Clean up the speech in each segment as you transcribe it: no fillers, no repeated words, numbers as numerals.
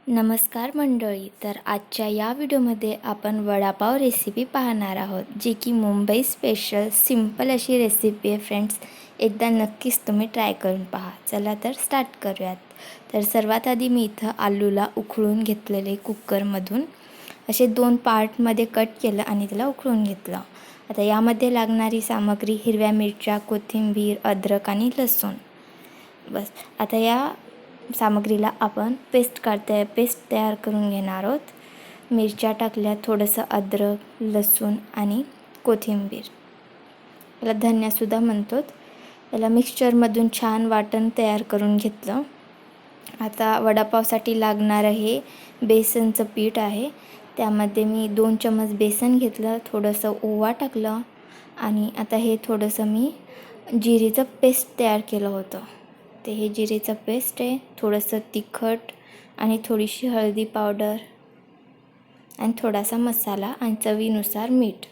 नमस्कार मंडळी. तर आजच्या या व्हिडिओमध्ये आपण वडापाव रेसिपी पाहणार आहोत, जी की मुंबई स्पेशल सिंपल अशी रेसिपी आहे फ्रेंड्स. एकदा नक्कीच तुम्ही ट्राय करून पहा. चला तर स्टार्ट करूयात. तर सर्वात आधी मी इथं आलूला उकळून घेतलेले कुकरमधून असे 2 पार्टमध्ये कट केलं आणि त्याला उकळून घेतलं. आता यामध्ये लागणारी सामग्री हिरव्या मिरच्या, कोथिंबीर, अद्रक आणि लसूण. बस आता या सामग्रीला आपण पेस्ट तयार करून घेणार आहोत. मिरच्या टाकल्या, थोडंसं अद्रक, लसूण आणि कोथिंबीर, याला धन्यासुद्धा म्हणतो. याला मिक्सचरमधून छान वाटण तयार करून घेतलं. आता वडापावसाठी लागणारं हे बेसनचं पीठ आहे. त्यामध्ये मी 2 चमच बेसन घेतलं, थोडंसं ओवा टाकलं आणि आता हे थोडंसं मी जिरेचं पेस्ट तयार केलं होतं. ते हे जिरेचं पेस्ट आहे, थोडंसं तिखट आणि थोडीशी हळदी पावडर आणि थोडासा मसाला आणि चवीनुसार मीठ.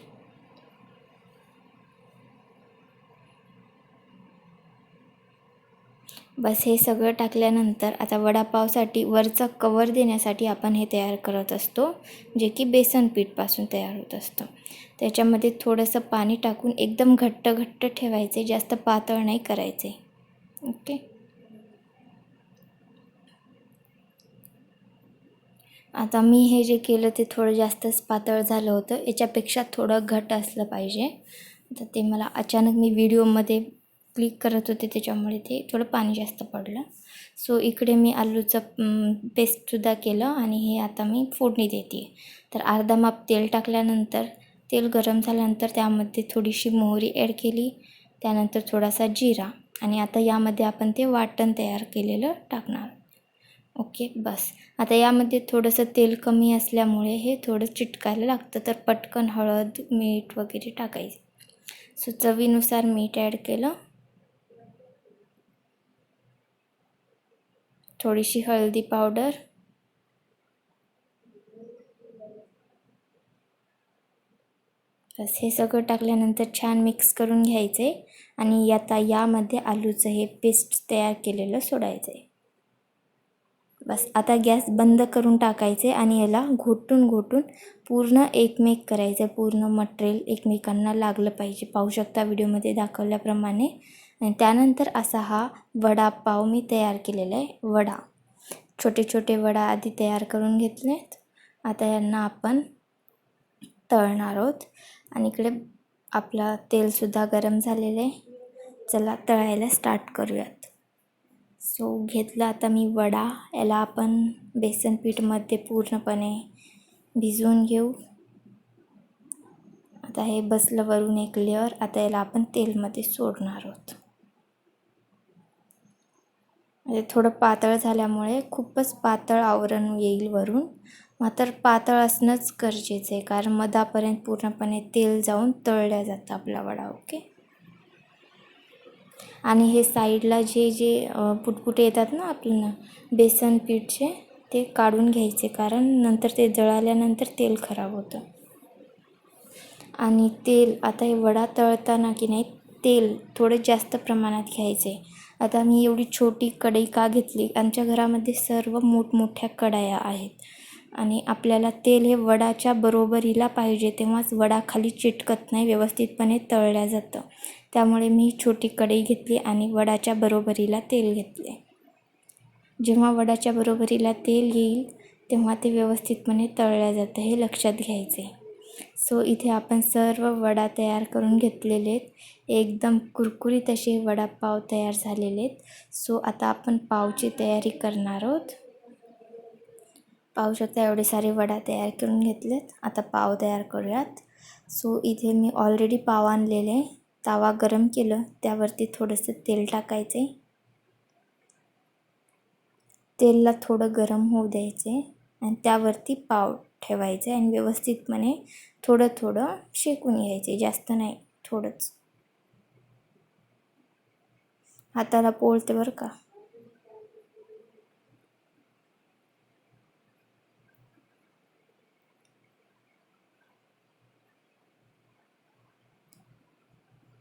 बस हे सगळं टाकल्यानंतर आता वडापावसाठी वरचा कवर देण्यासाठी आपण हे तयार करत असतो, जे की बेसन पीठपासून तयार होत असतं. त्याच्यामध्ये थोडंसं पाणी टाकून एकदम घट्ट ठेवायचे, जास्त पातळ नाही करायचे. ओके. आता मी हे जे केलं ते थोडं जास्तच पातळ झालं होतं. याच्यापेक्षा थोडं घट्ट असलं पाहिजे. तर ते मला अचानक मी व्हिडिओमध्ये क्लिक करत होते, त्याच्यामुळे ते थोडं पाणी जास्त पडलं. सो इकडे मी आलूचं पेस्टसुद्धा केलं आणि हे आता मी फोडणी देते. तर अर्धा माप तेल टाकल्यानंतर तेल गरम झाल्यानंतर त्यामध्ये थोडीशी मोहरी ॲड केली, त्यानंतर थोडासा जिरा आणि आता यामध्ये आपण ते वाटण तयार केलेलं टाकणार. ओके. बस आता यामध्ये थोडंसं तेल कमी असल्यामुळे हे थोडं चिटकायला लागतं, तर पटकन हळद, मीठ वगैरे टाकायचं. सो चवीनुसार मीठ ॲड केलं, थोडीशी हळदी पावडर, बस हे सगळं टाकल्यानंतर छान मिक्स करून घ्यायचे आणि आता यामध्ये आलूचं हे पेस्ट तयार केलेलं सोडायचं आहे. बस आता गॅस बंद करून टाकायचे आणि याला घोटून पूर्ण एकमेक करायचं. पूर्ण मटेरियल एकमेकांना लागलं पाहिजे. पाहू शकता व्हिडिओमध्ये दाखवल्याप्रमाणे. आणि त्यानंतर असा हा वडापाव मी तयार केलेला आहे. छोटे छोटे वडा आधी तयार करून घेतलेत. आता यांना आपण तळणार आहोत आणि इकडे आपला तेलसुद्धा गरम झालेलं आहे. चला तळायला स्टार्ट करूयात. सो घेतला आता मी वडा. याला आपण बेसन पीठमध्ये पूर्णपणे भिजवून घेऊ. आता हे बसलं वरून एक लेअर. आता याला आपण तेलमध्ये सोडणार आहोत. म्हणजे थोडं पातळ झाल्यामुळे खूपच पातळ आवरण येईल वरून, मात्र पातळ असणंच गरजेचं आहे, कारण मधापर्यंत पूर्णपणे तेल जाऊन तळल्या जातं आपला वडा. ओके. आणि हे साईडला जे पुटपुटे येतात ना आपल्याला बेसन पीठचे, ते काढून घ्यायचे, कारण नंतर ते जळाल्यानंतर तेल खराब होतं. आणि तेल आता हे वडा तळताना की नाही तेल थोडं जास्त प्रमाणात घ्यायचे. आता मी एवढी छोटी कढई का घेतली, आमच्या घरामध्ये सर्व मोठमोठ्या कढया आहेत आणि आपल्याला तेल हे वडाच्या बरोबरीला पाहिजे, तेव्हाच वडा खाली चिटकत नाही, व्यवस्थितपणे तळल्या जातं. त्यामुळे मी छोटी कढई घेतली आणि वडाच्या बरोबरीला तेल घेतले. जेव्हा वडाच्या बरोबरीला तेल येईल तेव्हा ते व्यवस्थितपणे तळल्या जातं, हे लक्षात घ्यायचे. सो इथे आपण सर्व वडा तयार करून घेतलेले आहेत. एकदम कुरकुरीत असे वडापाव तयार झालेले आहेत. सो आता आपण पावची तयारी करणार आहोत. पाहू शकता एवढे सारे वडा तयार करून घेतलेत. आता पाव तयार करूयात. सो इथे मी ऑलरेडी पाव आणलेले. तवा गरम केलं, त्यावरती थोडंसं तेल टाकायचे. तेलला थोडं गरम होऊ द्यायचे आणि त्यावरती पाव ठेवायचे आणि व्यवस्थितपणे थोडं शेकून घ्यायचे, जास्त नाही, थोडंच. हाताला पोळते बरं का.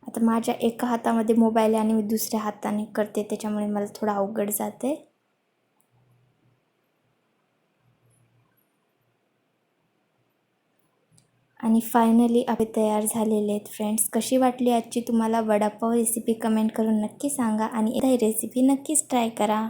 आता माझ्या एका हातामध्ये मोबाईल आहे आणि मी दुसऱ्या हाताने करते, त्याच्यामुळे मला थोडं अवघड जाते. आणि फायनली आपले तयार झालेले आहेत फ्रेंड्स. कशी वाटली आजची तुम्हाला वडापाव रेसिपी कमेंट करून नक्की सांगा आणि ही रेसिपी नक्कीच ट्राय करा.